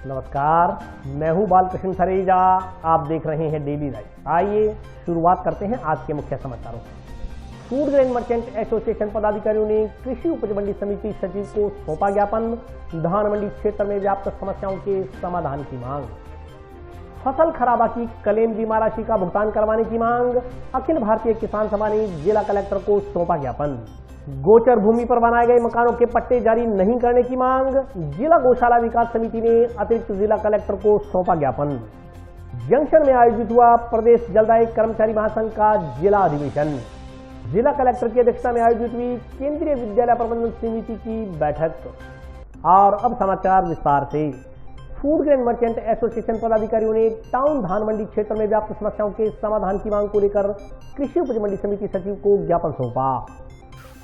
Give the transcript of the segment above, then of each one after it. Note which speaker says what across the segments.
Speaker 1: नमस्कार, मैं हूं बालकृष्ण थरेजा। आप देख रहे हैं डेली लाइव। आइए शुरुआत करते हैं आज के मुख्य समाचारों से। फूड ग्रेन मर्चेंट एसोसिएशन पदाधिकारियों ने कृषि उपज मंडी समिति सचिव को सौंपा ज्ञापन। धान मंडी क्षेत्र में व्याप्त समस्याओं के समाधान की मांग। फसल खराबा की क्लेम बीमा राशि का भुगतान करवाने की मांग। अखिल भारतीय किसान सभा ने जिला कलेक्टर को सौंपा ज्ञापन। गोचर भूमि पर बनाए गए मकानों के पट्टे जारी नहीं करने की मांग। जिला गौशाला विकास समिति ने अतिरिक्त जिला कलेक्टर को सौंपा ज्ञापन। जंक्शन में आयोजित हुआ प्रदेश जलदायी कर्मचारी महासंघ का जिला अधिवेशन। जिला कलेक्टर की अध्यक्षता में आयोजित हुई केंद्रीय विद्यालय प्रबंधन समिति की बैठक। और अब समाचार विस्तार से। फूड ग्रेन मर्चेंट एसोसिएशन पदाधिकारियों ने टाउन धान मंडी क्षेत्र में व्याप्त समस्याओं के समाधान की मांग को लेकर कृषि उपज मंडी समिति सचिव को ज्ञापन सौंपा।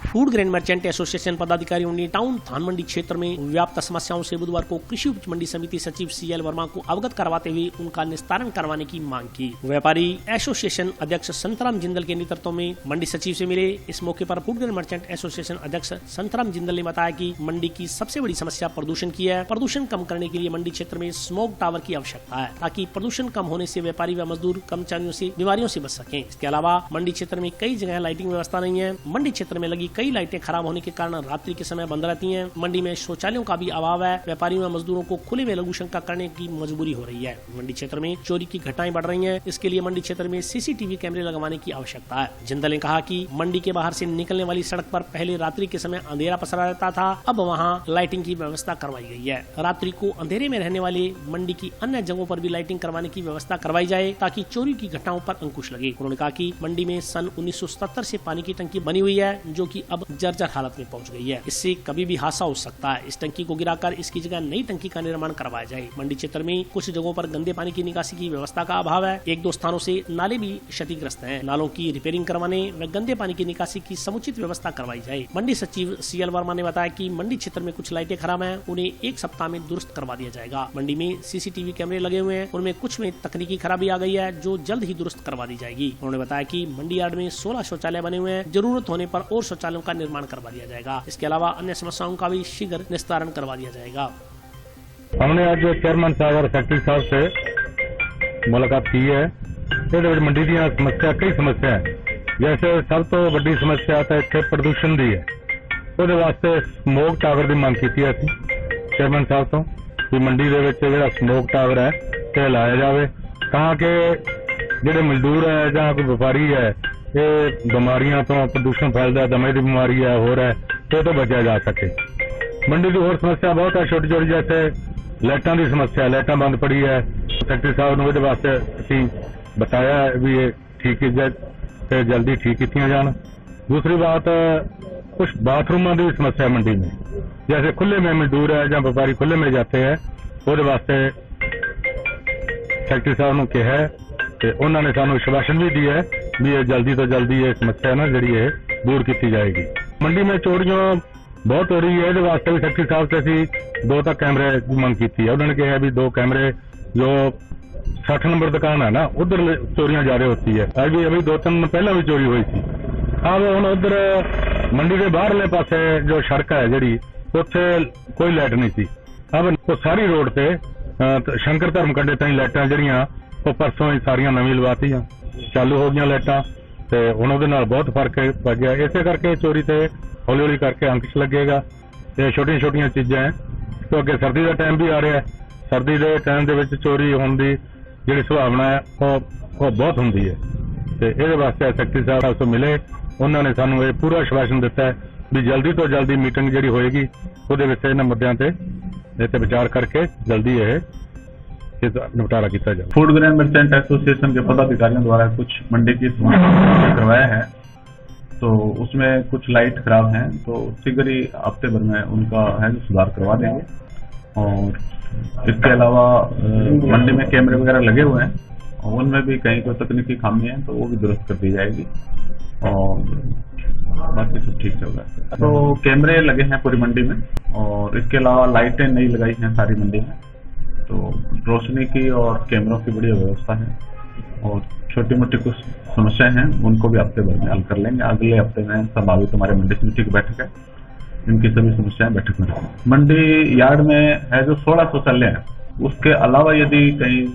Speaker 2: फूड ग्रेन मर्चेंट एसोसिएशन पदाधिकारियों ने टाउन धान मंडी क्षेत्र में व्याप्त समस्याओं से बुधवार को कृषि उपज मंडी समिति सचिव CL वर्मा को अवगत करवाते हुए उनका निस्तारण करवाने की मांग की। व्यापारी एसोसिएशन अध्यक्ष संतराम जिंदल के नेतृत्व में मंडी सचिव से मिले। इस मौके पर फूड ग्रेन मर्चेंट एसोसिएशन अध्यक्ष संतराम जिंदल ने बताया कि मंडी की सबसे बड़ी समस्या प्रदूषण की है। प्रदूषण कम करने के लिए मंडी क्षेत्र में स्मोक टावर की आवश्यकता है, ताकि प्रदूषण कम होने से व्यापारी व मजदूर कर्मचारियों से बीमारियों से बच सकें। इसके अलावा मंडी क्षेत्र में कई जगह लाइटिंग व्यवस्था नहीं है। मंडी क्षेत्र में लगी कई लाइटें खराब होने के कारण रात्रि के समय बंद रहती हैं। मंडी में शौचालयों का भी अभाव है। व्यापारियों व मजदूरों को खुले में लघु शंका करने की मजबूरी हो रही है। मंडी क्षेत्र में चोरी की घटनाएं बढ़ रही हैं। इसके लिए मंडी क्षेत्र में CCTV कैमरे लगवाने की आवश्यकता है। जिंदल ने कहा कि मंडी के बाहर से निकलने वाली सड़क पर पहले रात्रि के समय अंधेरा पसरा रहता था, अब वहां लाइटिंग की व्यवस्था करवाई गई है। रात्रि को अंधेरे में रहने वाले मंडी की अन्य जगहों पर भी लाइटिंग करवाने की व्यवस्था करवाई जाए, ताकि चोरी की घटनाओं पर अंकुश लगे। उन्होंने कहा कि मंडी में सन 1977 से पानी की टंकी बनी हुई है, जो कि अब जर्जर हालत में पहुंच गई है। इससे कभी भी हादसा हो सकता है। इस टंकी को गिराकर इसकी जगह नई टंकी का निर्माण करवाया जाए। मंडी क्षेत्र में कुछ जगहों पर गंदे पानी की निकासी की व्यवस्था का अभाव है। एक दो स्थानों से नाले भी क्षतिग्रस्त हैं। नालों की रिपेयरिंग करवाने व गंदे पानी की निकासी की समुचित व्यवस्था करवाई जाए। मंडी सचिव CL वर्मा ने बताया कि मंडी क्षेत्र में कुछ लाइटें खराब हैं, उन्हें एक सप्ताह में दुरुस्त करवा दिया जाएगा। मंडी में CCTV कैमरे लगे हुए हैं, उनमें कुछ में तकनीकी खराबी आ गई है, जो जल्द ही दुरुस्त करवा दी जाएगी। उन्होंने बताया कि मंडी यार्ड में 16 शौचालय बने हुए हैं। जरूरत होने पर और शौचालयों का निर्माण करवा दिया जाएगा। इसके अलावा अन्य समस्याओं का भी शीघ्र निस्तारण करवा दिया जाएगा।
Speaker 3: हमने आज चेयरमैन साहब और सेक्रेटरी साहब से मुलाकात की है। मंडी दी समस्या कई समस्या है। जैसे सब तो बड़ी समस्या तो इतने प्रदूषण की है। ਉਹਦੇ वास्ते स्मोक टावर की मांग की है चेयरमैन साहब तो कि मंडी के स्मोक टावर है ते लाया जाए, ताकि ਜਿਹੜੇ मजदूर है ਜਾਂ कोई व्यापारी है ये बीमारियां तो प्रदूषण फैलता है, दमे की बीमारी है होर है, तो बचा जा सके। मंडी की होर समस्या बहुत है छोटी छोटी, जैसे लाइटां की समस्या, लाइटां बंद पड़ी है। सेक्रेटरी साहब ने वास्ते असीं बताया भी ये ठीक है, जल्दी ठीक की जान। दूसरी बात कुछ बाथरूमों की समस्या है मंडी में, जैसे खुले में मजदूर है या व्यापारी खुले में जाते हैं, वो वास्ते सेक्रेटरी साहब ने कहा है तो उन्होंने सानू आश्वासन भी दिया है भी ये जल्दी तो जल्दी ये समस्या ना जी है दूर की जाएगी। मंडी में चोरियां बहुत हो रही है, ये वास्ते भी सेक्रेटरी साहब से असी 2 तक कैमरे की मांग की है। उन्होंने कहा भी 2 कैमरे जो 60 नंबर दुकान है ना, उधर चोरियां ज्यादा होती है। अभी 2-3 दिन पहला भी चोरी हुई थी। अब हम उधर मंडी के बाहरले पासे जो सड़क है जी, उत्थे कोई लाइट नहीं थी। अब वो सारी रोड से शंकर धर्म कंडे ताईं लाइटां जड़ियां वो परसों ही सारियां नवीं लवातियां चालू हो गई लाइटां, तो हुण उहदे नाल बहुत फर्क पै गया। इसे करके चोरी से हौली हौली करके अंकुश लगेगा। ये छोटियां छोटियां चीज़ां हैं। तो अगे सर्दी का टाइम भी आ रहा है, सर्दी के टाइम दे विच चोरी होने की जिहड़ी संभावना है वो बहुत होंदी है। तो ये वास्ते सेक्रेटरी साहब से मिले, उन्होंने सानू ये पूरा आश्वासन दिता है भी जल्दी तो जल्दी मीटिंग जिहड़ी होएगी उहदे विच इन्हां मुद्दों ते विचार करके जल्दी ये निपटारा किया जाए।
Speaker 4: फूड ग्रेन मर्चेंट एसोसिएशन के पदाधिकारियों द्वारा कुछ मंडी की समस्या करवाया है, तो उसमें कुछ लाइट खराब हैं, तो शीघ्र ही हफ्ते भर में उनका है जो सुधार करवा देंगे। और इसके अलावा मंडी में कैमरे वगैरह लगे हुए हैं, उनमें भी कहीं कोई तकनीकी खामी है तो वो भी दुरुस्त कर दी जाएगी और बाकी सब ठीक चल रहा है। तो कैमरे लगे हैं पूरी मंडी में और इसके अलावा लाइटें नई लगाई हैं सारी मंडी में, तो रोशनी की और कैमरों की बढ़िया व्यवस्था है। और छोटी मोटी कुछ समस्याएं हैं उनको भी हफ्ते भर में हल कर लेंगे। अगले हफ्ते में संभावित हमारे मंडी समिति की बैठक है, इनकी सभी समस्याएं बैठक में रखेंगे। मंडी यार्ड में है जो 16 शौचालय है उसके अलावा यदि कहीं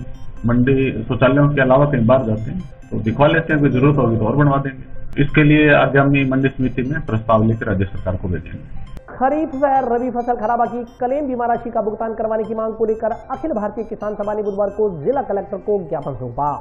Speaker 4: मंडी शौचालयों के अलावा कहीं बाहर जाते हैं तो दिखवा लेते हैं, कोई जरूरत होगी तो और बनवा देंगे। इसके लिए आगामी मंडी समिति में प्रस्ताव लेकर राज्य सरकार को भेजेंगे।
Speaker 1: खरीफ व रबी फसल खराबा की क्लेम बीमा राशि का भुगतान करवाने की मांग को लेकर अखिल भारतीय किसान सभा ने बुधवार को जिला कलेक्टर को ज्ञापन सौंपा।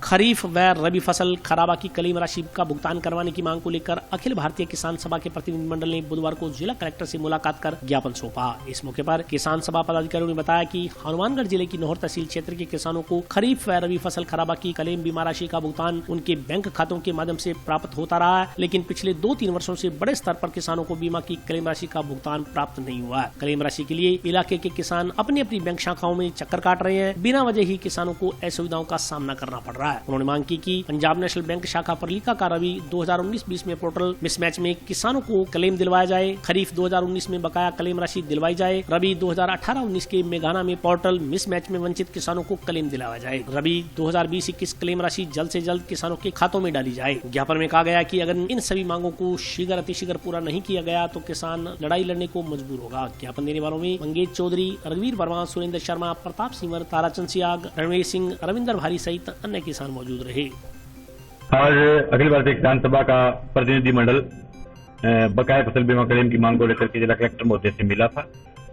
Speaker 2: खरीफ व रबी फसल खराबा की क्लेम राशि का भुगतान करवाने की मांग को लेकर अखिल भारतीय किसान सभा के प्रतिनिधिमंडल ने बुधवार को जिला कलेक्टर से मुलाकात कर ज्ञापन सौंपा। इस मौके पर किसान सभा पदाधिकारियों ने बताया कि हनुमानगढ़ जिले की नौहर तहसील क्षेत्र के किसानों को खरीफ व रबी फसल खराबा की क्लेम बीमा राशि का भुगतान उनके बैंक खातों के माध्यम से प्राप्त होता रहा है, लेकिन पिछले 2-3 वर्षों से बड़े स्तर पर किसानों को बीमा की क्लेम राशि का भुगतान प्राप्त नहीं हुआ है। क्लेम राशि के लिए इलाके के किसान अपनी अपनी बैंक शाखाओं में चक्कर काट रहे हैं। बिना वजह ही किसानों को असुविधाओं का सामना करना पड़ रहा है। उन्होंने मांग की पंजाब नेशनल बैंक शाखा परलीका का रबी 2019-20 में पोर्टल मिसमैच में किसानों को क्लेम दिलवाया जाए, खरीफ 2019 में बकाया क्लेम राशि दिलवाई जाए, रबी 2018-19 के मेघाना में पोर्टल मिसमैच में वंचित किसानों को क्लेम दिलवाया जाए, रबी 2020-21 क्लेम राशि जल्द से जल्द किसानों के खातों में डाली जाए। ज्ञापन में कहा गया कि अगर इन सभी मांगों को शीघ्र अतिशीघ्र पूरा नहीं किया गया तो किसान लड़ाई लड़ने को मजबूर होगा। ज्ञापन देने वालों में मंगेश चौधरी, रघुवीर वर्मा, सुरेंद्र शर्मा, प्रताप सिंह, ताराचंद सियाग, रणवीर सिंह, रविंदर भारी सहित अन्य किसान मौजूद रहे।
Speaker 3: आज अखिल भारतीय किसान सभा का प्रतिनिधि मंडल बकाया फसल बीमा क्लेम की मांग को लेकर के जिला कलेक्टर महोदय से मिला था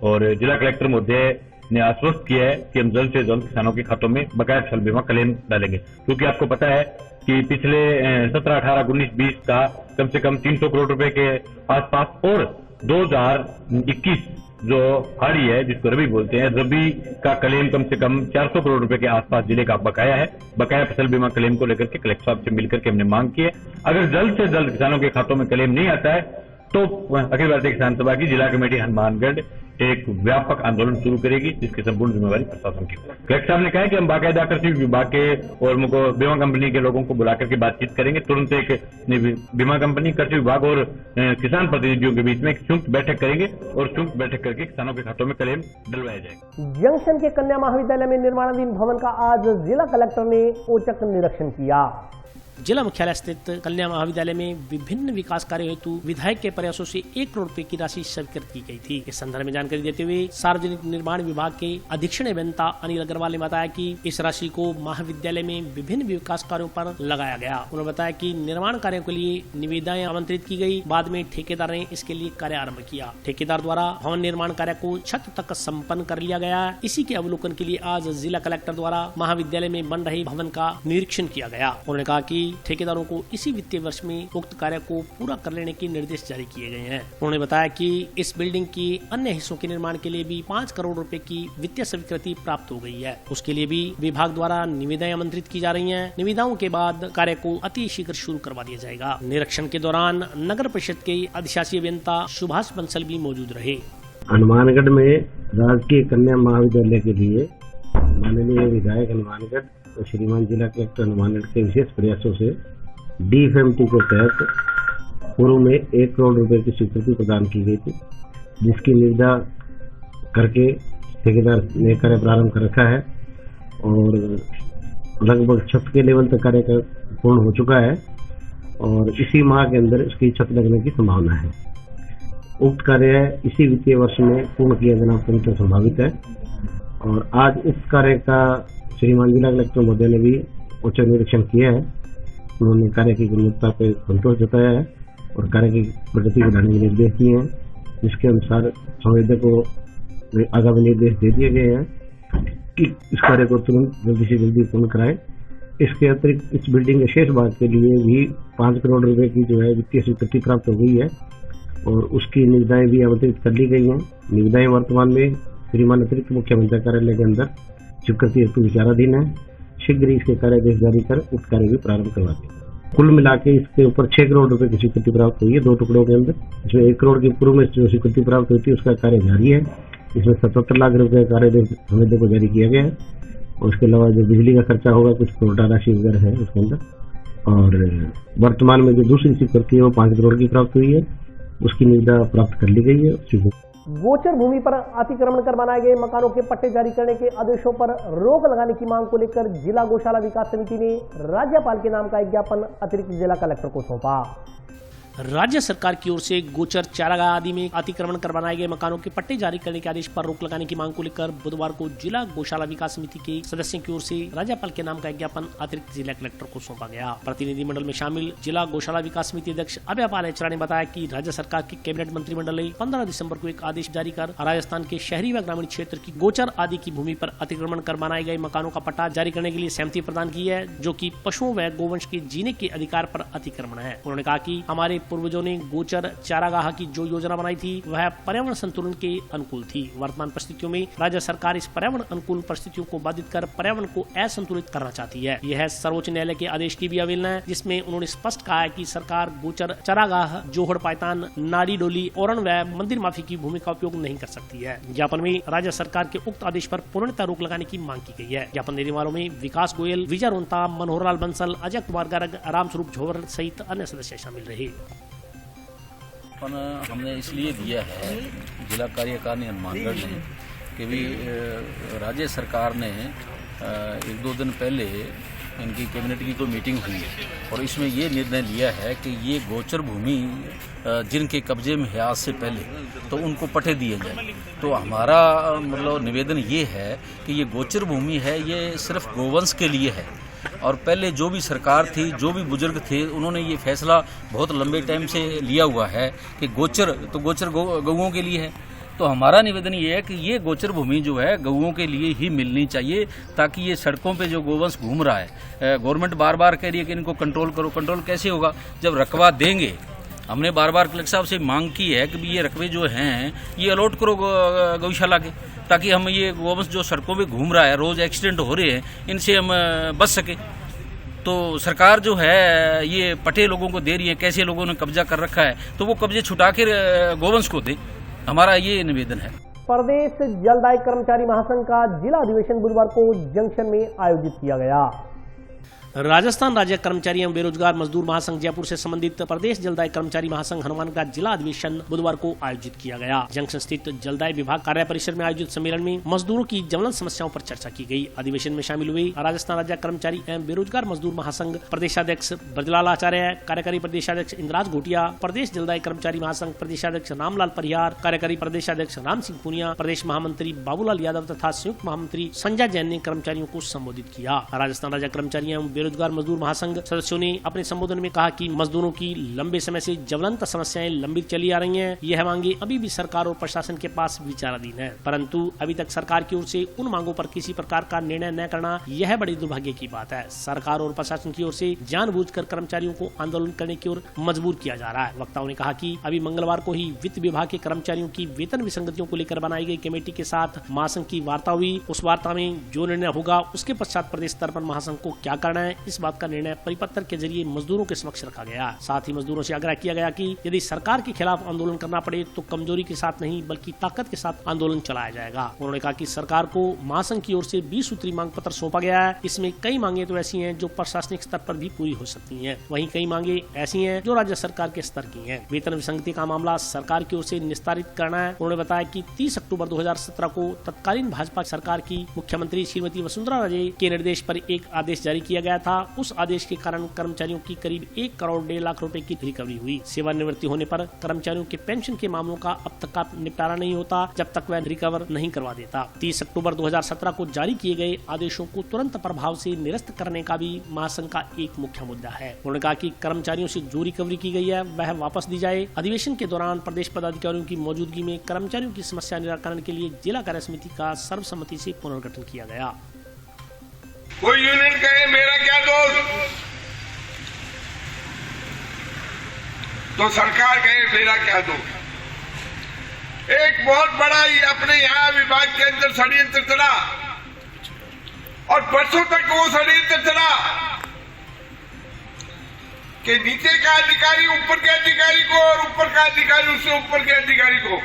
Speaker 3: और जिला कलेक्टर महोदय ने आश्वस्त किया है कि हम जल्द से जल्द किसानों के खातों में बकाया फसल बीमा क्लेम डालेंगे, क्योंकि आपको पता है कि पिछले 17, 18, 19, 20 का कम से कम 300 करोड़ रुपए के आसपास और 2021 जो हाड़ी है जिसको रबी बोलते हैं, रबी का क्लेम कम से कम 400 करोड़ रुपए के आसपास जिले का बकाया है। बकाया फसल बीमा क्लेम को लेकर के कलेक्टर साहब से मिलकर के हमने मांग की है। अगर जल्द से जल्द किसानों के खातों में क्लेम नहीं आता है तो अखिल भारतीय किसान सभा की जिला कमेटी हनुमानगढ़ एक व्यापक आंदोलन शुरू करेगी, जिसकी संपूर्ण जिम्मेवारी प्रशासन की। कलेक्टर साहब ने कहा कि हम बाकायदा कृषि विभाग के और बीमा कंपनी के लोगों को बुलाकर के बातचीत करेंगे। तुरंत एक बीमा कंपनी, कृषि विभाग और किसान प्रतिनिधियों के बीच में एक संयुक्त बैठक करेंगे और संयुक्त बैठक करके किसानों के खातों में क्लेम डलवाया जाएगा।
Speaker 1: जंक्शन के कन्या महाविद्यालय में निर्माणाधीन भवन का आज जिला कलेक्टर ने औचक निरीक्षण किया।
Speaker 2: जिला मुख्यालय स्थित कन्या महाविद्यालय में विभिन्न विकास कार्यों हेतु विधायक के प्रयासों से 1 करोड़ रुपए की राशि स्वीकृत की गई थी। इस संदर्भ में जानकारी देते हुए सार्वजनिक निर्माण विभाग के अधीक्षण अभियंता अनिल अग्रवाल ने बताया कि इस राशि को महाविद्यालय में विभिन्न विकास कार्यों पर लगाया गया। उन्होंने बताया कि निर्माण कार्यों के लिए निविदाएं आमंत्रित की गई। बाद में ठेकेदार ने इसके लिए कार्य आरम्भ किया। ठेकेदार द्वारा भवन निर्माण कार्य को छत तक सम्पन्न कर लिया गया। इसी के अवलोकन के लिए आज जिला कलेक्टर द्वारा महाविद्यालय में बन रहे भवन का निरीक्षण किया गया। उन्होंने कहा कि ठेकेदारों को इसी वित्तीय वर्ष में उक्त कार्य को पूरा कर लेने के निर्देश जारी किए गए हैं। उन्होंने बताया कि इस बिल्डिंग की अन्य हिस्सों के निर्माण के लिए भी 5 करोड़ रुपए की वित्तीय स्वीकृति प्राप्त हो गई है। उसके लिए भी विभाग द्वारा निविदाएं आमंत्रित की जा रही हैं। निविदाओं के बाद कार्य को अति शीघ्र शुरू करवा दिया जाएगा। निरीक्षण के दौरान नगर परिषद के अधिशासी अभियंता सुभाष बंसल भी मौजूद रहे।
Speaker 5: हनुमानगढ़ में राजकीय कन्या महाविद्यालय के लिए माननीय विधायक हनुमानगढ़ और श्रीमान जिला कलेक्टर हनुमानगढ़ के विशेष प्रयासों से DFMT के तहत पूर्व में 1 करोड़ रुपए की स्वीकृति प्रदान की गई थी, जिसकी निविदा करके ठेकेदार ने कार्य प्रारंभ कर रखा है और लगभग छत के लेवल तक कार्य पूर्ण हो चुका है और इसी माह के अंदर इसकी छत लगने की संभावना है। उक्त कार्य इसी वित्तीय वर्ष में पूर्ण किया जाना अत्यंत संभावित है और आज इस कार्य का श्रीमान जिला कलेक्टर महोदय ने भी उच्च निरीक्षण किया है। उन्होंने कार्य की गुणवत्ता पर संतोष जताया है और कार्य की प्रगति बढ़ाने के निर्देश दिए हैं, जिसके अनुसार संवेदक को आगामी निर्देश दे दिए गए हैं कि इस कार्य को तुरंत जल्दी से जल्दी पूर्ण कराएं। इसके अतिरिक्त इस बिल्डिंग के शेष भाग के लिए भी 5 करोड़ रुपए की जो है वित्तीय स्वीकृति प्राप्त हो गई है और उसकी निविदाएं भी आमंत्रित कर ली गई हैं। निविदाएं वर्तमान में श्रीमान अतिरिक्त मुख्यमंत्री कार्यालय के अंदर स्वीकृति हेतु विचाराधीन है। शीघ्र इसके कार्यादेश जारी कर उक्त कार्य भी प्रारंभ करवा देंगे। कुल मिला के इसके ऊपर 6 करोड़ रुपए की स्वीकृति प्राप्त हुई है 2 टुकड़ों के अंदर। इसमें 1 करोड़ की पूर्व में जो स्वीकृति प्राप्त हुई थी उसका कार्य जारी है। इसमें 77 लाख रुपए का कार्यादेश संवेदक को जारी किया गया है और उसके अलावा जो बिजली का खर्चा होगा कुछ कोटा राशि वगैरह है उसके अंदर। और वर्तमान में जो दूसरी स्वीकृति है वो 5 करोड़ की प्राप्त हुई है, उसकी निविदा प्राप्त कर ली गई है।
Speaker 1: गोचर भूमि पर अतिक्रमण कर बनाए गए मकानों के पट्टे जारी करने के आदेशों पर रोक लगाने की मांग को लेकर जिला गौशाला विकास समिति ने राज्यपाल के नाम का एक ज्ञापन अतिरिक्त जिला कलेक्टर को सौंपा।
Speaker 2: राज्य सरकार की ओर से गोचर, चारागाह आदि में अतिक्रमण कर बनाए गए मकानों के पट्टे जारी करने के आदेश पर रोक लगाने की मांग को लेकर बुधवार को जिला गौशाला विकास समिति के सदस्यों की ओर से राज्यपाल के नाम का ज्ञापन अतिरिक्त जिला कलेक्टर को सौंपा गया। प्रतिनिधिमंडल में शामिल जिला गौशाला विकास समिति अध्यक्ष अभयपाल एचरा ने बताया कि राज्य सरकार के कैबिनेट मंत्रिमंडल ने 15 दिसंबर को एक आदेश जारी कर राजस्थान के शहरी व ग्रामीण क्षेत्र की गोचर आदि की भूमि पर अतिक्रमण कर बनाए गए मकानों का पट्टा जारी करने के लिए सहमति प्रदान की है, जो कि पशुओं व गोवंश के जीने के अधिकार पर अतिक्रमण है। उन्होंने कहा कि हमारे पूर्वजों ने गोचर चारागाह की जो योजना बनाई थी वह पर्यावरण संतुलन के अनुकूल थी। वर्तमान परिस्थितियों में राज्य सरकार इस पर्यावरण अनुकूल परिस्थितियों को बाधित कर पर्यावरण को असंतुलित करना चाहती है। यह सर्वोच्च न्यायालय के आदेश की भी अवहेलना है, जिसमें उन्होंने स्पष्ट कहा है कि सरकार गोचर चारागाह, जोहड़ पायतान, नाड़ी डोली, ओरण व मंदिर माफी की भूमि का उपयोग नहीं कर सकती है। ज्ञापन में राज्य सरकार के उक्त आदेश पर पूर्णतः रोक लगाने की मांग की गई है। ज्ञापन देने वालों में विकास गोयल, विजय रोहता, मनोहर लाल बंसल, अजय कुमार गर्ग, रामस्वरूप झोवर सहित अन्य सदस्य शामिल रहे।
Speaker 6: हमने इसलिए दिया है जिला कार्यकारिणी हनुमानगढ़ ने कि भी राज्य सरकार ने 1-2 दिन पहले इनकी कैबिनेट की कोई मीटिंग हुई और इसमें ये निर्णय लिया है कि ये गोचर भूमि जिनके कब्जे में है आज से पहले, तो उनको पट्टे दिए जाए। तो हमारा मतलब निवेदन ये है कि ये गोचर भूमि है, ये सिर्फ गोवंश के लिए है और पहले जो भी सरकार थी, जो भी बुजुर्ग थे, उन्होंने ये फैसला बहुत लंबे टाइम से लिया हुआ है कि गोचर गौओं के लिए है। तो हमारा निवेदन ये है कि ये गोचर भूमि जो है गौओं के लिए ही मिलनी चाहिए, ताकि ये सड़कों पे जो गोवंश घूम रहा है, गवर्नमेंट बार बार कह रही है कि इनको कंट्रोल करो। कंट्रोल कैसे होगा जब रकबा देंगे? हमने बार बार कलेक्टर साहब से मांग की है कि ये रकबे जो हैं ये अलॉट करो गौशाला के, ताकि हम ये गोवंश जो सड़कों पे घूम रहा है, रोज एक्सीडेंट हो रहे हैं, इनसे हम बच सके। तो सरकार जो है ये पट्टे लोगों को दे रही है, कैसे लोगों ने कब्जा कर रखा है, तो वो कब्जे छुटा के गोवंश को दे। हमारा ये निवेदन है।
Speaker 1: प्रदेश जलदाय कर्मचारी महासंघ का जिला अधिवेशन बुधवार को जंक्शन में आयोजित किया गया।
Speaker 2: राजस्थान राज्य कर्मचारी एवं बेरोजगार मजदूर महासंघ जयपुर से संबंधित प्रदेश जलदाय कर्मचारी महासंघ हनुमान का जिला अधिवेशन बुधवार को आयोजित किया गया। जंक्शन स्थित जलदाय विभाग कार्य परिसर में आयोजित सम्मेलन में मजदूरों की ज्वलंत समस्याओं पर चर्चा की गई। अधिवेशन में शामिल हुए राजस्थान राज्य कर्मचारी एवं बेरोजगार मजदूर महासंघ प्रदेशाध्यक्ष ब्रजलाल आचार्य, कार्यकारी प्रदेशाध्यक्ष इंद्राज घोटिया, प्रदेश जलदाय कर्मचारी महासंघ प्रदेशाध्यक्ष रामलाल परिहार, कार्यकारी प्रदेशाध्यक्ष राम सिंह पुनिया, प्रदेश महामंत्री बाबूलाल यादव तथा संयुक्त महामंत्री संजय जैन ने कर्मचारियों को संबोधित किया। राजस्थान राज्य कर्मचारी एवं बेरोजगार मजदूर महासंघ सदस्यों ने अपने संबोधन में कहा कि मजदूरों की लंबे समय से ज्वलंत समस्याएं लंबित चली आ रही हैं। यह मांगे अभी भी सरकार और प्रशासन के पास विचाराधीन है, परंतु अभी तक सरकार की ओर से उन मांगों पर किसी प्रकार का निर्णय न करना यह बड़ी दुर्भाग्य की बात है। सरकार और प्रशासन की ओर से जानबूझकर कर्मचारियों को आंदोलन करने की ओर मजबूर किया जा रहा है। वक्ताओं ने कहा कि अभी मंगलवार को ही वित्त विभाग के कर्मचारियों की वेतन विसंगतियों को लेकर बनाई गई कमेटी के साथ महासंघ की वार्ता हुई। उस वार्ता में जो निर्णय होगा उसके पश्चात प्रदेश स्तर पर महासंघ को क्या करना है, इस बात का निर्णय परिपत्र के जरिए मजदूरों के समक्ष रखा गया। साथ ही मजदूरों से आग्रह किया गया कि यदि सरकार के खिलाफ आंदोलन करना पड़े तो कमजोरी के साथ नहीं बल्कि ताकत के साथ आंदोलन चलाया जाएगा। उन्होंने कहा कि सरकार को महासंघ की ओर से 20 सूत्री मांग पत्र सौंपा गया है। इसमें कई मांगे तो ऐसी हैं जो प्रशासनिक स्तर पर भी पूरी हो सकती हैं, वहीं कई मांगे ऐसी हैं जो राज्य सरकार के स्तर की हैं। वेतन विसंगति का मामला सरकार की ओर से निस्तारित करना है। उन्होंने बताया कि 30 अक्टूबर 2017 को तत्कालीन भाजपा सरकार की मुख्यमंत्री श्रीमती वसुंधरा राजे के निर्देश पर एक आदेश जारी किया गया था। उस आदेश के कारण कर्मचारियों की करीब 1 करोड़ 1.5 लाख रुपए की रिकवरी हुई। सेवानिवृत्ति होने पर कर्मचारियों के पेंशन के मामलों का अब तक का निपटारा नहीं होता जब तक वह रिकवर नहीं करवा देता। 30 अक्टूबर 2017 को जारी किए गए आदेशों को तुरंत प्रभाव से निरस्त करने का भी महासंघ का एक मुख्य मुद्दा है। उन्होंने कहा कि कर्मचारियों से जो रिकवरी की गई है वह वापस दी जाए। अधिवेशन के दौरान प्रदेश पदाधिकारियों की मौजूदगी में कर्मचारियों की समस्या निराकरण के लिए जिला कार्य समिति का सर्वसम्मति से पुनर्गठन किया गया।
Speaker 7: कोई यूनियन कहे मेरा क्या दोष, तो सरकार कहे मेरा क्या दोष। एक बहुत बड़ा ही अपने यहाँ विभाग के अंदर षड्यंत्र चला और वर्षों तक वो षड्यंत्र चला कि नीचे का अधिकारी ऊपर के अधिकारी को और ऊपर का अधिकारी उससे ऊपर के अधिकारी को।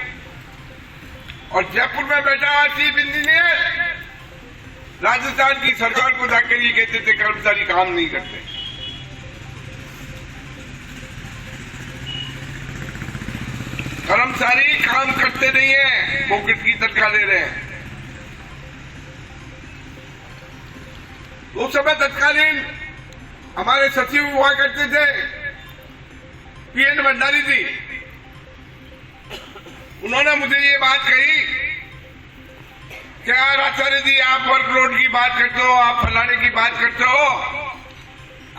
Speaker 7: और जयपुर में बैठा हुआ चीफ इंजीनियर राजस्थान की सरकार को जाकर ये कहते थे कर्मचारी काम नहीं करते। कर्मचारी काम करते नहीं है, पॉकेट की तनख्वाह ले रहे हैं। उस समय तत्कालीन हमारे सचिव हुआ करते थे पीएन भंडारी थी, उन्होंने मुझे ये बात कही कि यार आचार्य जी आप वर्कलोड की बात करते हो, आप फलाने की बात करते हो,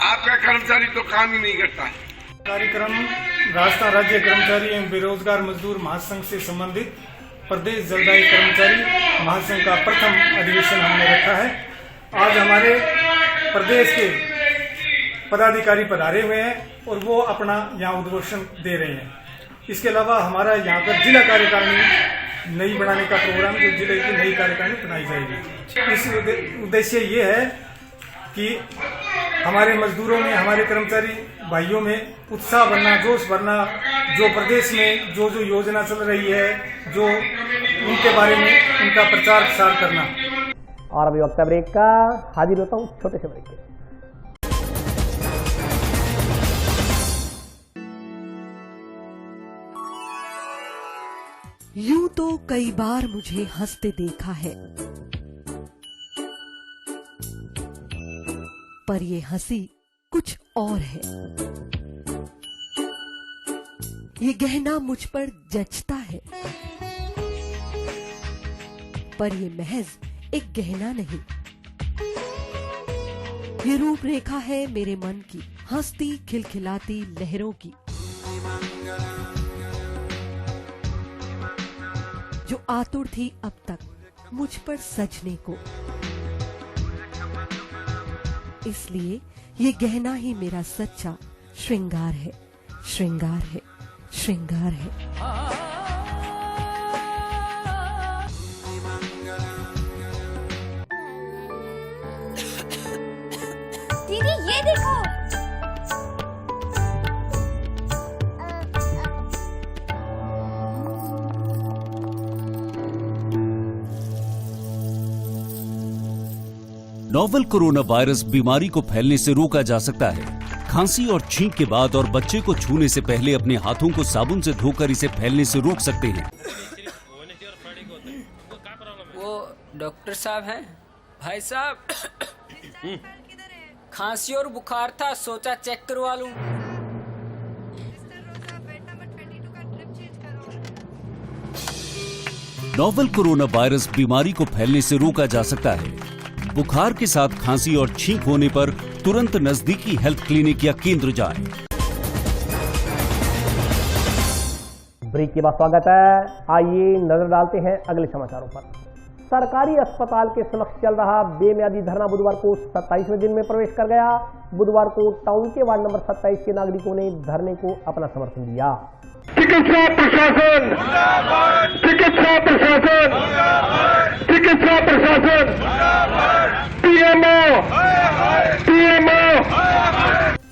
Speaker 7: आपका कर्मचारी तो काम ही नहीं करता है।
Speaker 8: कार्यक्रम राजस्थान राज्य कर्मचारी एवं बेरोजगार मजदूर महासंघ से संबंधित प्रदेश जलदायी कर्मचारी महासंघ का प्रथम अधिवेशन हमने रखा है। आज हमारे प्रदेश के पदाधिकारी पधारे हुए हैं और वो अपना यहाँ उद्घोषण दे रहे हैं। इसके अलावा हमारा यहाँ पर जिला कार्यकारिणी नई बनाने का प्रोग्राम, जो जिले की नई कार्यकारिणी बनाई जाएगी। इस उद्देश्य ये है कि हमारे मजदूरों में, हमारे कर्मचारी भाइयों में उत्साह भरना, जोश भरना, जो प्रदेश में जो जो योजना चल रही है, जो उनके बारे में उनका प्रचार प्रसार करना।
Speaker 1: और अभी वक्त ब्रेक का, हाजिर होता हूँ छोटे से ब्रेक के।
Speaker 9: यूं तो कई बार मुझे हंसते देखा है, पर ये हंसी कुछ और है। ये गहना मुझ पर जचता है, पर ये महज एक गहना नहीं, ये रूपरेखा है मेरे मन की, हंसती खिलखिलाती लहरों की, जो आतुर थी अब तक मुझ पर सजने को। इसलिए ये गहना ही मेरा सच्चा श्रृंगार है, श्रृंगार है, श्रृंगार है।
Speaker 10: दीदी ये देखो,
Speaker 11: नोवेल कोरोना वायरस बीमारी को फैलने से रोका जा सकता है। खांसी और छींक के बाद और बच्चे को छूने से पहले अपने हाथों को साबुन से धोकर इसे फैलने से रोक सकते हैं।
Speaker 12: वो डॉक्टर साहब हैं? भाई साहब, खांसी और बुखार था, सोचा चेक करवा लूं।
Speaker 11: नोवेल कोरोना वायरस बीमारी को फैलने से रोका जा सकता है। बुखार के साथ खांसी और छींक होने पर तुरंत नजदीकी हेल्थ क्लिनिक या केंद्र जाएं।
Speaker 1: ब्रेक के बाद स्वागत है। आइए नजर डालते हैं अगले समाचारों पर। सरकारी अस्पताल के समक्ष चल रहा बेमियादी धरना बुधवार को 27वें दिन में प्रवेश कर गया। बुधवार को टाउन के वार्ड नंबर 27 के नागरिकों ने धरने को अपना समर्थन दिया।
Speaker 13: चिकित्सा प्रशासन, चिकित्सा प्रशासन, चिकित्सा प्रशासन, पीएमओ, पीएमओ।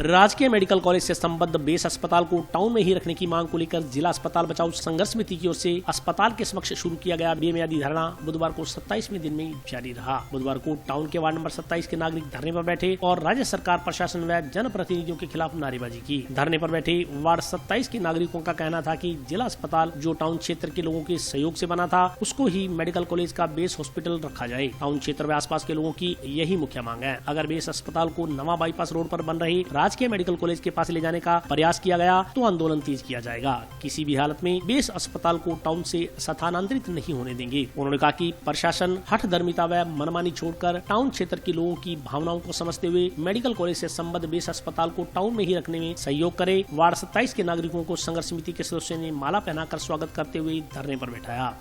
Speaker 2: राजकीय मेडिकल कॉलेज से संबद्ध बेस अस्पताल को टाउन में ही रखने की मांग को लेकर जिला अस्पताल बचाओ संघर्ष समिति की ओर से अस्पताल के समक्ष शुरू किया गया बेमियादी धरना बुधवार को 27वें दिन में जारी रहा। बुधवार को टाउन के वार्ड नंबर 27 के नागरिक धरने पर बैठे और राज्य सरकार, प्रशासन व जनप्रतिनिधियों के खिलाफ नारेबाजी की। धरने पर बैठे वार्ड 27 के नागरिकों का कहना था कि जिला अस्पताल जो टाउन क्षेत्र के लोगों के सहयोग से बना था, उसको ही मेडिकल कॉलेज का बेस हॉस्पिटल रखा जाए। टाउन क्षेत्र व आसपास के लोगों की यही मुख्य मांग है। अगर बेस अस्पताल को नवा बाईपास रोड पर बन रहे राजकीय मेडिकल कॉलेज के पास ले जाने का प्रयास किया गया तो आंदोलन तेज किया जाएगा। किसी भी हालत में बेस अस्पताल को टाउन से स्थानांतरित नहीं होने देंगे। उन्होंने कहा कि प्रशासन हठधर्मिता व मनमानी छोड़कर टाउन क्षेत्र के लोगों की भावनाओं को समझते हुए मेडिकल कॉलेज से संबद्ध बेस अस्पताल को टाउन में ही रखने में सहयोग करे। वार्ड 27 के नागरिकों को संघर्ष समिति के सदस्यों ने माला पहनाकर स्वागत करते हुए धरने पर बैठाया।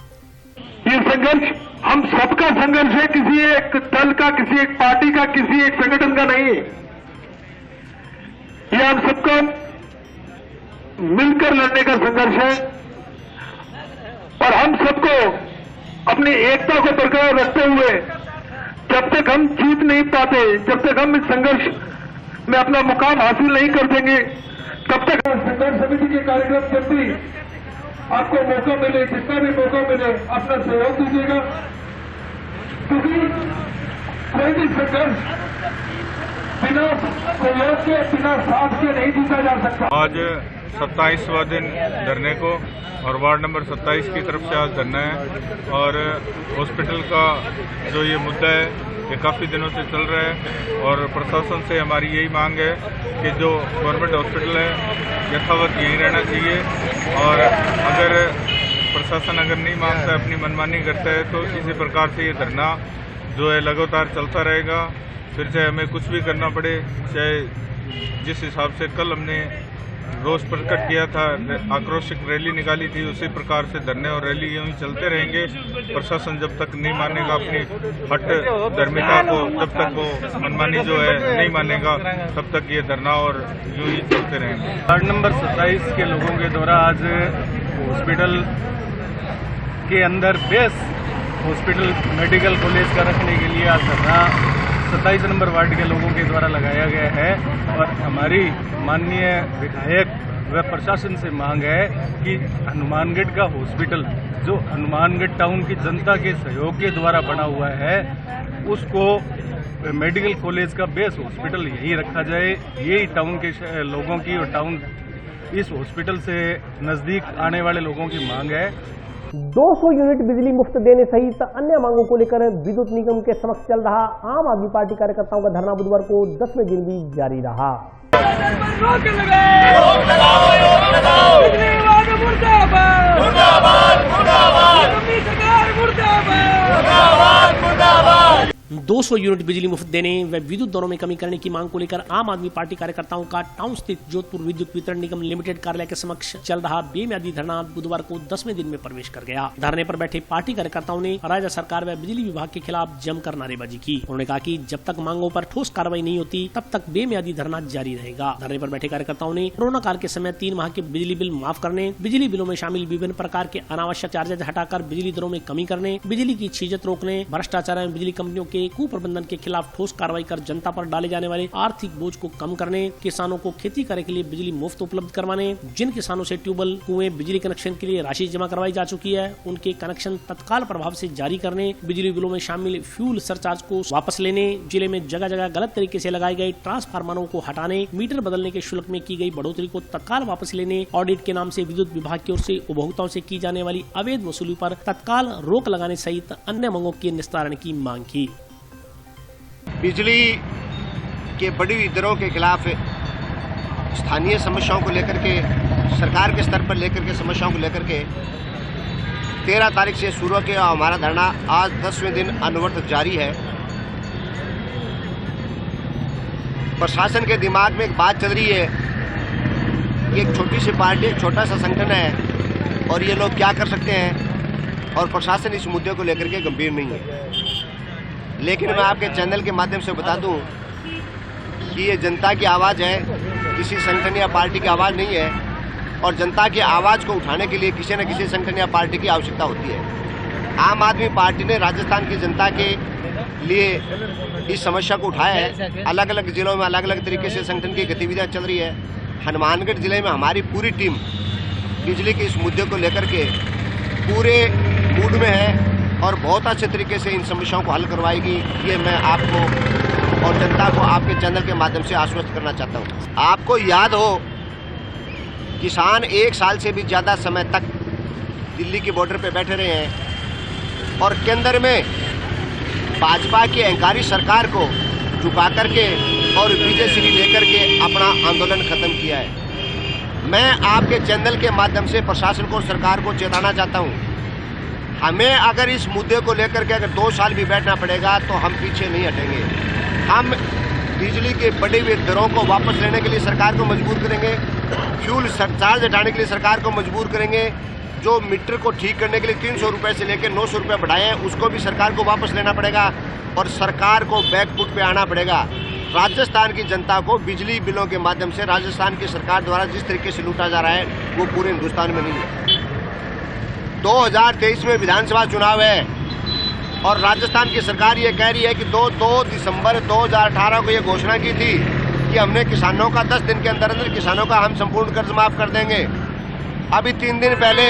Speaker 13: ये संघर्ष हम सबका संघर्ष है, किसी एक दल का, किसी एक पार्टी का, किसी एक संगठन का नहीं। ये हम सबको मिलकर लड़ने का संघर्ष है और हम सबको अपनी एकता को बरकरार रखते हुए जब तक हम जीत नहीं पाते, जब तक हम इस संघर्ष में अपना मुकाम हासिल नहीं कर देंगे, तब तक संघर्ष समिति के कार्यक्रम जब भी आपको मौका मिले, जितना भी मौका मिले, अपना सहयोग दीजिएगा, क्योंकि कोई भी संघर्ष बिना सहयोग के, बिना साथ के नहीं जीता जा सकता।
Speaker 14: आज 27वां दिन धरने को और वार्ड नंबर 27 की तरफ से आज धरना है। और हॉस्पिटल का जो ये मुद्दा है ये काफ़ी दिनों से चल रहा है और प्रशासन से हमारी यही मांग है कि जो गवर्नमेंट हॉस्पिटल है यथावत यहीं रहना चाहिए और अगर प्रशासन नहीं मानता है, अपनी मनमानी करता है तो इसी प्रकार से ये धरना जो है लगातार चलता रहेगा। फिर चाहे हमें कुछ भी करना पड़े, चाहे जिस हिसाब से कल हमने रोष प्रकट किया था, आक्रोशिक रैली निकाली थी, उसी प्रकार से धरने और रैली यूं ही चलते रहेंगे। प्रशासन जब तक नहीं मानेगा अपनी हट धर्मिता को, जब तक वो मनमानी जो है नहीं मानेगा, तब तक ये धरना और यूं ही चलते रहेंगे।
Speaker 15: वार्ड नंबर 27 के लोगों के द्वारा आज हॉस्पिटल के अंदर बेस हॉस्पिटल मेडिकल कॉलेज का रखने के लिए आज धरना 27 नंबर वार्ड के लोगों के द्वारा लगाया गया है और हमारी माननीय विधायक व प्रशासन से मांग है कि हनुमानगढ़ का हॉस्पिटल जो हनुमानगढ़ टाउन की जनता के सहयोग के द्वारा बना हुआ है उसको मेडिकल कॉलेज का बेस हॉस्पिटल यही रखा जाए। यही टाउन के लोगों की और टाउन इस हॉस्पिटल से नजदीक आने वाले लोगों की मांग है।
Speaker 1: 200 यूनिट बिजली मुफ्त देने सहित अन्य मांगों को लेकर विद्युत निगम के समक्ष चल रहा आम आदमी पार्टी कार्यकर्ताओं का धरना बुधवार को 10वें दिन भी जारी रहा। मुर्दाबाद 200 यूनिट बिजली मुफ्त देने व विद्युत दरों में कमी करने की मांग को लेकर आम आदमी पार्टी कार्यकर्ताओं का टाउन स्थित जोधपुर विद्युत वितरण निगम लिमिटेड कार्यालय के समक्ष चल रहा बेमियादी धरना बुधवार को 10वें दिन में प्रवेश कर गया। धरने पर बैठे पार्टी कार्यकर्ताओं ने राज्य सरकार व बिजली विभाग के खिलाफ जमकर नारेबाजी की। उन्होंने कहा कि जब तक मांगों पर ठोस कार्रवाई नहीं होती तब तक बेमियादी धरना जारी रहेगा। धरने पर बैठे कार्यकर्ताओं ने कोरोना काल के समय 3 माह के बिजली बिल माफ करने, बिजली बिलों में शामिल विभिन्न प्रकार के अनावश्यक चार्जेज हटाकर बिजली दरों में कमी करने, बिजली की छीजत रोकने, भ्रष्टाचार एवं बिजली कंपनियों के कुप्रबंधन के खिलाफ ठोस कार्रवाई कर जनता पर डाले जाने वाले आर्थिक बोझ को कम करने, किसानों को खेती करने के लिए बिजली मुफ्त उपलब्ध करवाने, जिन किसानों से ट्यूबवेल, कुएं, बिजली कनेक्शन के लिए राशि जमा करवाई जा चुकी है उनके कनेक्शन तत्काल प्रभाव से जारी करने, बिजली बिलों में शामिल फ्यूल सरचार्ज को वापस लेने, जिले में जगह जगह गलत तरीके से लगाए गए ट्रांसफार्मरों को हटाने, मीटर बदलने के शुल्क में की गई बढ़ोतरी को तत्काल वापस लेने, ऑडिट के नाम से विद्युत विभाग की ओर से उपभोक्ताओं से की जाने वाली अवैध वसूली पर तत्काल रोक लगाने सहित अन्य मांगों के निस्तारण की मांग की।
Speaker 16: बिजली के बढ़ी दरों के खिलाफ स्थानीय समस्याओं को लेकर के, सरकार के स्तर पर लेकर के समस्याओं को लेकर के 13 तारीख से शुरू किया हमारा धरना आज 10वें दिन अनवरत जारी है। प्रशासन के दिमाग में एक बात चल रही है कि एक छोटी सी पार्टी, एक छोटा सा संगठन है और ये लोग क्या कर सकते हैं और प्रशासन इस मुद्दे को लेकर के गंभीर नहीं है। लेकिन मैं आपके चैनल के माध्यम से बता दूं कि ये जनता की आवाज़ है, किसी संगठन या पार्टी की आवाज़ नहीं है और जनता की आवाज़ को उठाने के लिए किसी न किसी संगठन या पार्टी की आवश्यकता होती है। आम आदमी पार्टी ने राजस्थान की जनता के लिए इस समस्या को उठाया है। अलग अलग जिलों में अलग अलग तरीके से संगठन की गतिविधियाँ चल रही है। हनुमानगढ़ जिले में हमारी पूरी टीम बिजली के इस मुद्दे को लेकर के पूरे मूड में है और बहुत अच्छे तरीके से इन समस्याओं को हल करवाएगी। ये मैं आपको और जनता को आपके चैनल के माध्यम से आश्वस्त करना चाहता हूँ। आपको याद हो, किसान 1 साल से भी ज़्यादा समय तक दिल्ली के बॉर्डर पे बैठे रहे हैं और केंद्र में भाजपा की अहंकारी सरकार को झुका करके और विजय श्री लेकर के अपना आंदोलन खत्म किया है। मैं आपके चैनल के माध्यम से प्रशासन को, सरकार को चेताना चाहता हूँ, हमें अगर इस मुद्दे को लेकर के अगर 2 साल भी बैठना पड़ेगा तो हम पीछे नहीं हटेंगे। हम बिजली के बढ़े हुए दरों को वापस लेने के लिए सरकार को मजबूर करेंगे, फ्यूल सरचार्ज हटाने के लिए सरकार को मजबूर करेंगे, जो मीटर को ठीक करने के लिए 300 रुपये से लेकर 900 रुपये बढ़ाए हैं उसको भी सरकार को वापस लेना पड़ेगा और सरकार को बैकफुट पे आना पड़ेगा। राजस्थान की जनता को बिजली बिलों के माध्यम से राजस्थान की सरकार द्वारा जिस तरीके से लूटा जा रहा है वो पूरे हिंदुस्तान में नहीं है। 2023 में विधानसभा चुनाव है और राजस्थान की सरकार ये कह रही है कि 2 दिसंबर 2018 को ये घोषणा की थी कि हमने किसानों का 10 दिन के अंदर अंदर किसानों का हम संपूर्ण कर्ज माफ कर देंगे। अभी 3 दिन पहले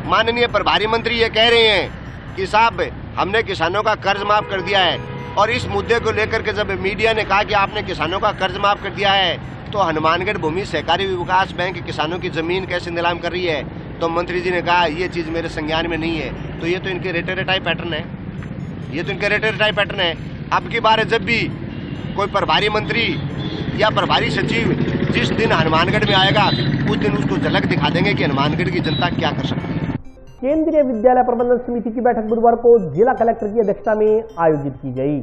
Speaker 16: माननीय प्रभारी मंत्री ये कह रहे हैं कि साहब हमने किसानों का कर्ज माफ कर दिया है। और इस मुद्दे को लेकर के जब मीडिया ने कहा कि आपने किसानों का कर्ज माफ कर दिया है तो हनुमानगढ़ भूमि सहकारी विकास बैंक किसानों की जमीन कैसे नीलाम कर रही है, तो मंत्री जी ने कहा ये चीज मेरे संज्ञान में नहीं है। तो ये तो इनके रेटे पैटर्न है, अब की बार जब भी कोई प्रभारी मंत्री या प्रभारी सचिव जिस दिन हनुमानगढ़ में आएगा उस दिन उसको झलक दिखा देंगे कि हनुमानगढ़ की जनता क्या कर सकती है।
Speaker 1: केंद्रीय विद्यालय प्रबंधन समिति की बैठक बुधवार को जिला कलेक्टर की अध्यक्षता में आयोजित की गई।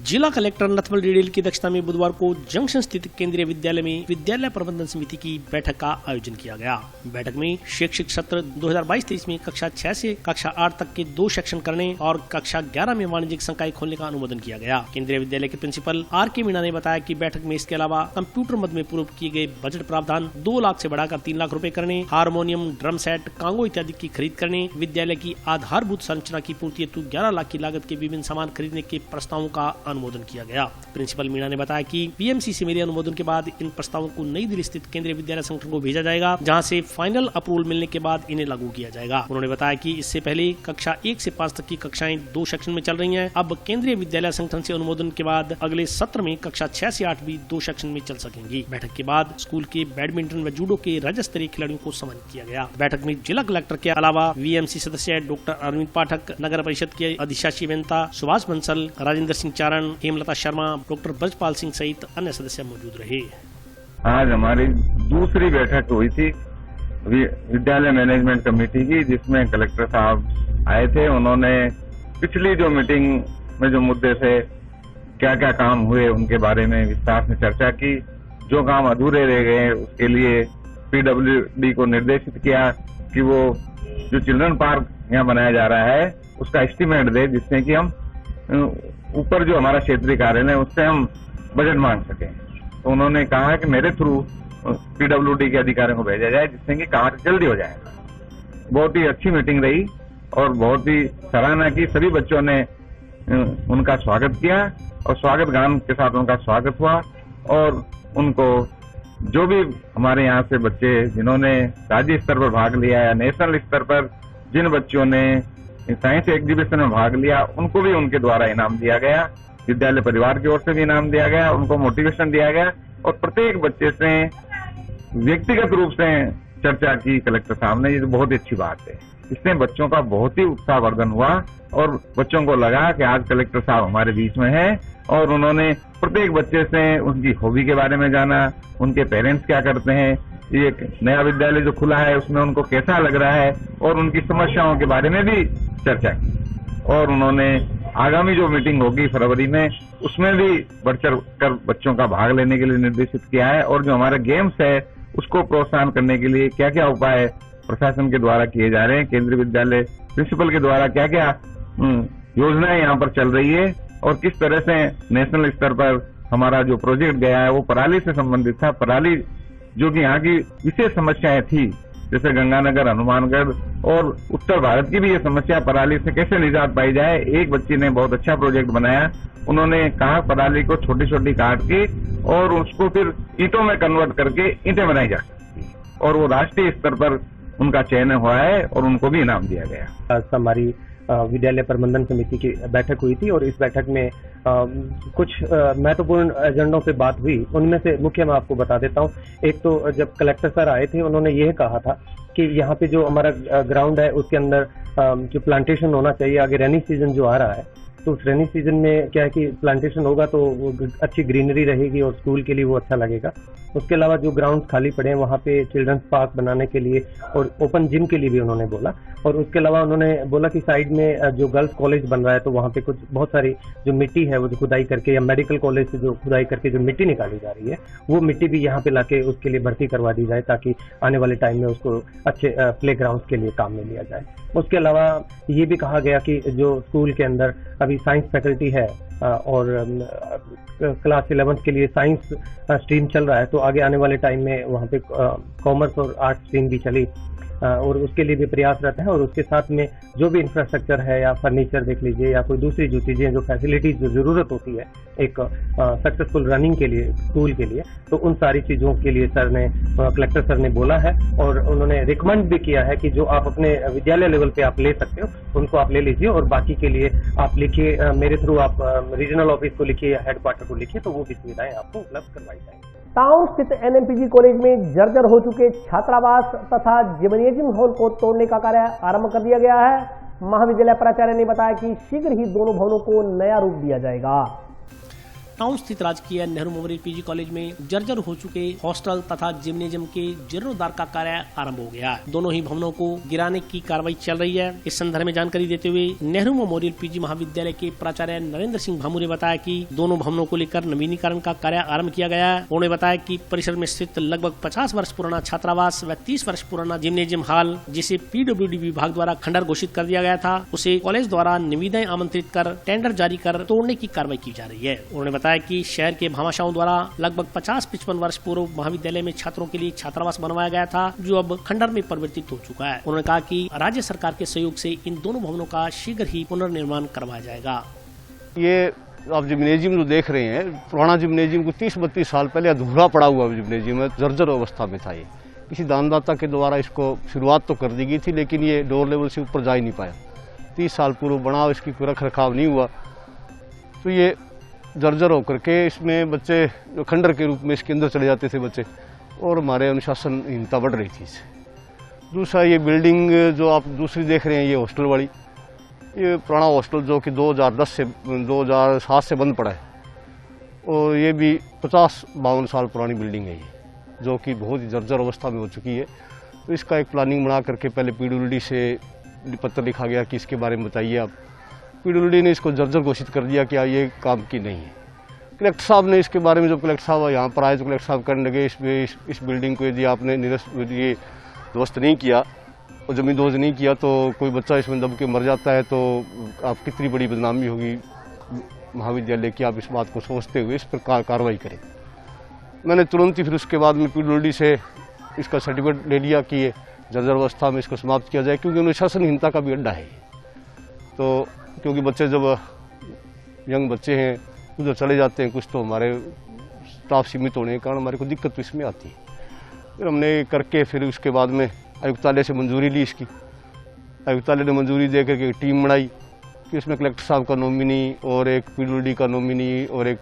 Speaker 2: जिला कलेक्टर नथमल डिडेल की अध्यक्षता में बुधवार को जंक्शन स्थित केंद्रीय विद्यालय में विद्यालय प्रबंधन समिति की बैठक का आयोजन किया गया। बैठक में शैक्षिक सत्र 2022-23 में कक्षा 6 से कक्षा 8 तक के 2 सेक्शन करने और कक्षा 11 में वाणिज्यिक संकाय खोलने का अनुमोदन किया गया। केंद्रीय विद्यालय के प्रिंसिपल R.K. मीणा ने बताया कि बैठक में इसके अलावा कंप्यूटर मद में पूर्व किए गए बजट प्रावधान 2 लाख से बढ़ाकर 3 लाख रुपए करने, हारमोनियम, ड्रम सेट, कांगो इत्यादि की खरीद करने, विद्यालय की आधारभूत संरचना की पूर्ति हेतु 11 लाख की लागत के विभिन्न सामान खरीदने के प्रस्तावों का अनुमोदन किया गया। प्रिंसिपल मीणा ने बताया कि पीएमसी से मेरे अनुमोदन के बाद इन प्रस्तावों को नई दिल्ली स्थित केंद्रीय विद्यालय संगठन को भेजा जाएगा, जहां से फाइनल अप्रूवल मिलने के बाद इन्हें लागू किया जाएगा। उन्होंने बताया कि इससे पहले कक्षा 1 से 5 तक की कक्षाएं 2 सेक्शन में चल रही हैं। अब केंद्रीय विद्यालय संगठन से अनुमोदन के बाद अगले सत्र में कक्षा 6 से 8 भी 2 सेक्शन में चल सकेंगी। बैठक के बाद स्कूल के बैडमिंटन व जूडो के राज्य स्तरीय खिलाड़ियों को सम्मानित किया गया। बैठक में जिला कलेक्टर के अलावा वीएमसी सदस्य डॉक्टर अरविंद पाठक, नगर परिषद के अधिशासी अभियंता सुभाष बंसल, राजेंद्र सिंह चारण, हेमलता शर्मा, डॉक्टर ब्रजपाल सिंह सहित अन्य सदस्य मौजूद रहे।
Speaker 3: आज हमारी दूसरी बैठक हुई थी विद्यालय मैनेजमेंट कमेटी की, जिसमें कलेक्टर साहब आए थे। उन्होंने पिछली जो मीटिंग में जो मुद्दे थे, क्या क्या काम हुए, उनके बारे में विस्तार से चर्चा की। जो काम अधूरे रह गए उसके लिए पीडब्ल्यूडी को निर्देशित किया कि वो जो चिल्ड्रन पार्क यहाँ बनाया जा रहा है उसका एस्टीमेट दे, जिससे कि हम ऊपर जो हमारा क्षेत्रीय कार्यालय है उससे हम बजट मांग सकें। तो उन्होंने कहा कि मेरे थ्रू पीडब्ल्यूडी के अधिकारियों को भेजा जाए, जिससे कि कार्य जल्दी हो जाएगा। बहुत ही अच्छी मीटिंग रही और बहुत ही सराहना की। सभी बच्चों ने उनका स्वागत किया और स्वागत गान के साथ उनका स्वागत हुआ। और उनको जो भी हमारे यहाँ से बच्चे जिन्होंने राज्य स्तर पर भाग लिया या नेशनल स्तर पर जिन बच्चों ने साइंस एग्जीबिशन में भाग लिया, उनको भी उनके द्वारा इनाम दिया गया। विद्यालय परिवार की ओर से भी इनाम दिया गया, उनको मोटिवेशन दिया गया और प्रत्येक बच्चे से व्यक्तिगत रूप से चर्चा की कलेक्टर साहब ने। ये तो बहुत ही अच्छी बात है। इससे बच्चों का बहुत ही उत्साहवर्धन हुआ और बच्चों को लगा कि आज कलेक्टर साहब हमारे बीच में हैं। और उन्होंने प्रत्येक बच्चे से उनकी हॉबी के बारे में जाना, उनके पेरेंट्स क्या करते हैं, ये एक नया विद्यालय जो खुला है उसमें उनको कैसा लग रहा है, और उनकी समस्याओं के बारे में भी चर्चा की। और उन्होंने आगामी जो मीटिंग होगी फरवरी में, उसमें भी बढ़ चढ़ कर बच्चों का भाग लेने के लिए निर्देशित किया है। और जो हमारा गेम्स है उसको प्रोत्साहन करने के लिए क्या क्या उपाय प्रशासन के द्वारा किए जा रहे हैं, केंद्रीय विद्यालय प्रिंसिपल के द्वारा क्या क्या योजनाएं यहाँ पर चल रही है, और किस तरह से नेशनल स्तर पर हमारा जो प्रोजेक्ट गया है वो पराली से संबंधित था। पराली जो कि यहाँ की विशेष समस्याएं थी, जैसे गंगानगर, हनुमानगढ़ और उत्तर भारत की भी ये समस्या, पराली से कैसे निजात पाई जाए। एक बच्ची ने बहुत अच्छा प्रोजेक्ट बनाया। उन्होंने कहा पराली को छोटी छोटी काट के और उसको फिर ईंटों में कन्वर्ट करके ईंटें बनाई जा सकती है, और वो राष्ट्रीय स्तर पर उनका चयन हुआ है और उनको भी इनाम दिया गया।
Speaker 17: आज हमारी विद्यालय प्रबंधन समिति की बैठक हुई थी और इस बैठक में कुछ महत्वपूर्ण एजेंडों पे बात हुई। उनमें से मुख्य मैं आपको बता देता हूँ। एक तो जब कलेक्टर सर आए थे, उन्होंने यह कहा था कि यहाँ पे जो हमारा ग्राउंड है उसके अंदर जो प्लांटेशन होना चाहिए। आगे रेनी सीजन जो आ रहा है, तो उस रेनी सीजन में क्या है कि प्लांटेशन होगा तो वो अच्छी ग्रीनरी रहेगी और स्कूल के लिए वो अच्छा लगेगा। उसके अलावा जो ग्राउंड खाली पड़े हैं वहाँ पे चिल्ड्रंस पार्क बनाने के लिए और ओपन जिम के लिए भी उन्होंने बोला। और उसके अलावा उन्होंने बोला कि साइड में जो गर्ल्स कॉलेज बन रहा है तो वहाँ पे कुछ बहुत सारी जो मिट्टी है वो जो खुदाई करके, या मेडिकल कॉलेज से जो खुदाई करके जो मिट्टी निकाली जा रही है वो मिट्टी भी यहाँ पे लाके उसके लिए भर्ती करवा दी जाए, ताकि आने वाले टाइम में उसको अच्छे प्ले ग्राउंड के लिए काम में लिया जाए। उसके अलावा ये भी कहा गया कि जो स्कूल के अंदर अभी साइंस फैकल्टी है और क्लास 11 के लिए साइंस स्ट्रीम चल रहा है, तो आगे आने वाले टाइम में वहाँ पे कॉमर्स और आर्ट स्ट्रीम भी चली और उसके लिए भी प्रयासरत है। और उसके साथ में जो भी इंफ्रास्ट्रक्चर है या फर्नीचर देख लीजिए या कोई दूसरी जो चीजें, जो फैसिलिटीज जो जरूरत होती है एक सक्सेसफुल रनिंग के लिए स्कूल के लिए, तो उन सारी चीजों के लिए कलेक्टर सर ने बोला है। और उन्होंने रिकमेंड भी किया है कि जो आप अपने विद्यालय लेवल पे आप ले सकते हो उनको आप ले लीजिए, और बाकी के लिए आप लिखिए, मेरे थ्रू आप रीजनल ऑफिस को लिखिए या हेडक्वार्टर को लिखिए, तो वो भी सुविधाएं आपको उपलब्ध करवाई जाएंगी।
Speaker 1: टाउन स्थित एनएमपीजी कॉलेज में जर्जर हो चुके छात्रावास तथा जिम्नेजियम हॉल को तोड़ने का कार्य आरंभ कर दिया गया है। महाविद्यालय प्राचार्य ने बताया कि शीघ्र ही दोनों भवनों को नया रूप दिया जाएगा।
Speaker 2: टाउन स्थित राजकीय नेहरू मेमोरियल पीजी कॉलेज में जर्जर हो चुके हॉस्टल तथा जिम्नेजियम के जीर्णोद्धार का कार्य आरंभ हो गया। दोनों ही भवनों को गिराने की कार्रवाई चल रही है। इस संदर्भ में जानकारी देते हुए नेहरू मेमोरियल पीजी महाविद्यालय के प्राचार्य नरेंद्र सिंह भामू ने बताया कि दोनों भवनों को लेकर नवीनीकरण का कार्य आरंभ किया गया है। उन्होंने बताया कि परिसर में स्थित लगभग 50 वर्ष पुराना छात्रावास व 30 वर्ष पुराना जिम्नेजियम हॉल, जिसे पीडब्ल्यूडी विभाग द्वारा खंडर घोषित कर दिया गया था, उसे कॉलेज द्वारा निविदाएं आमंत्रित कर टेंडर जारी कर तोड़ने की कार्रवाई की जा रही है। उन्होंने बताया कि शहर के भामाशाहों द्वारा लगभग 50-55 वर्ष पूर्व महाविद्यालय में छात्रों के लिए छात्रावास बनवाया गया था, जो अब खंडर में परिवर्तित हो चुका है। उन्होंने कहा कि राज्य सरकार के सहयोग से इन दोनों भवनों का शीघ्र ही पुनर्निर्माण करवाया जाएगा।
Speaker 18: ये आप जिम्नेजियम जो देख रहे हैं, पुराना जिम्नेजियम को 30-32 साल पहले अधूरा पड़ा हुआ जिम्नेजियम है, जर्जर अवस्था में था। ये किसी दानदाता के द्वारा इसको शुरुआत तो कर दी गई थी, लेकिन ये डोर लेवल से ऊपर जा ही नहीं पाया। 30 साल पूर्व बना, इसकी कोई रख रखाव नहीं हुआ, तो ये जर्जर होकर के इसमें बच्चे खंडर के रूप में इसके अंदर चले जाते थे बच्चे, और हमारे अनुशासनहीनता बढ़ रही थी इससे। दूसरा, ये बिल्डिंग जो आप दूसरी देख रहे हैं, ये हॉस्टल वाली, ये पुराना हॉस्टल जो कि 2007 से बंद पड़ा है, और ये भी 50-52 साल पुरानी बिल्डिंग है, ये जो कि बहुत ही जर्जर अवस्था में हो चुकी है। तो इसका एक प्लानिंग बना करके पहले पीडब्ल्यूडी से पत्र लिखा गया कि इसके बारे में बताइए आप। पीडब्ल्यूडी ने इसको जर्जर घोषित कर दिया कि ये काम की नहीं है। कलेक्टर साहब ने इसके बारे में, जब कलेक्टर साहब यहाँ पर आए तो कलेक्टर साहब करने लगे इस बिल्डिंग को यदि आपने ये ध्वस्त नहीं किया और जमीन दोज नहीं किया तो कोई बच्चा इसमें दब के मर जाता है तो आप कितनी बड़ी बदनामी होगी महाविद्यालय की, आप इस बात को सोचते हुए इस पर कार्रवाई करें। मैंने तुरंत ही फिर उसके बाद में पीडब्ल्यूडी से इसका सर्टिफिकेट ले लिया कि ये जर्जर अवस्था में इसको समाप्त किया जाए, क्योंकि अनुशासनहीनता का भी अड्डा है। तो क्योंकि बच्चे जब यंग बच्चे हैं उधर चले जाते हैं, कुछ तो हमारे स्टाफ सीमित होने के कारण हमारे को दिक्कत तो इसमें आती है। फिर हमने करके फिर उसके बाद में आयुक्तालय से मंजूरी ली इसकी। आयुक्तालय ने मंजूरी दे करके एक टीम बनाई कि इसमें कलेक्टर साहब का नॉमिनी और एक पीडब्ल्यूडी का नॉमिनी और एक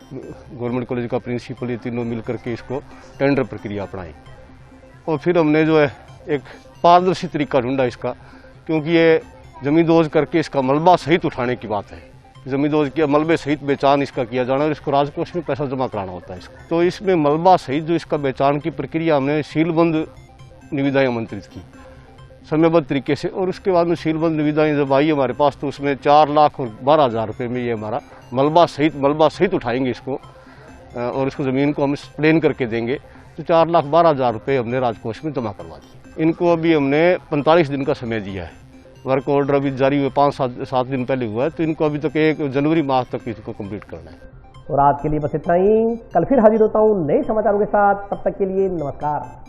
Speaker 18: गवर्नमेंट कॉलेज का प्रिंसिपल, ये तीनों मिल करके इसको टेंडर प्रक्रिया अपनाई। और फिर हमने जो है एक पारदर्शी तरीका ढूंढा इसका, क्योंकि ये जमींदोज करके इसका मलबा सहित उठाने की बात है। जमींदोज की मलबे सहित बेचान इसका किया जाना और इसको राजकोष में पैसा जमा कराना होता है इसको। तो इसमें मलबा सहित जो इसका बेचान की प्रक्रिया हमने सीलबंद निविदाएं आमंत्रित की समयबद्ध तरीके से, और उसके बाद में सीलबंद निविदाएं जब आई हमारे पास तो उसमें 4,12,000 रुपये में ये हमारा मलबा सहित उठाएंगे इसको, और इसको ज़मीन को हम प्लेन करके देंगे। तो 4,12,000 रुपये हमने राजकोष में जमा करवा दिए। इनको अभी हमने 45 दिन का समय दिया है। वर्क ऑर्डर अभी जारी हुए 5-7 दिन पहले हुआ है, तो इनको अभी तक 1 जनवरी माह तक इसको कंप्लीट करना है।
Speaker 1: और आज के लिए बस इतना ही। कल फिर हाजिर होता हूँ नए समाचारों के साथ, तब तक के लिए नमस्कार।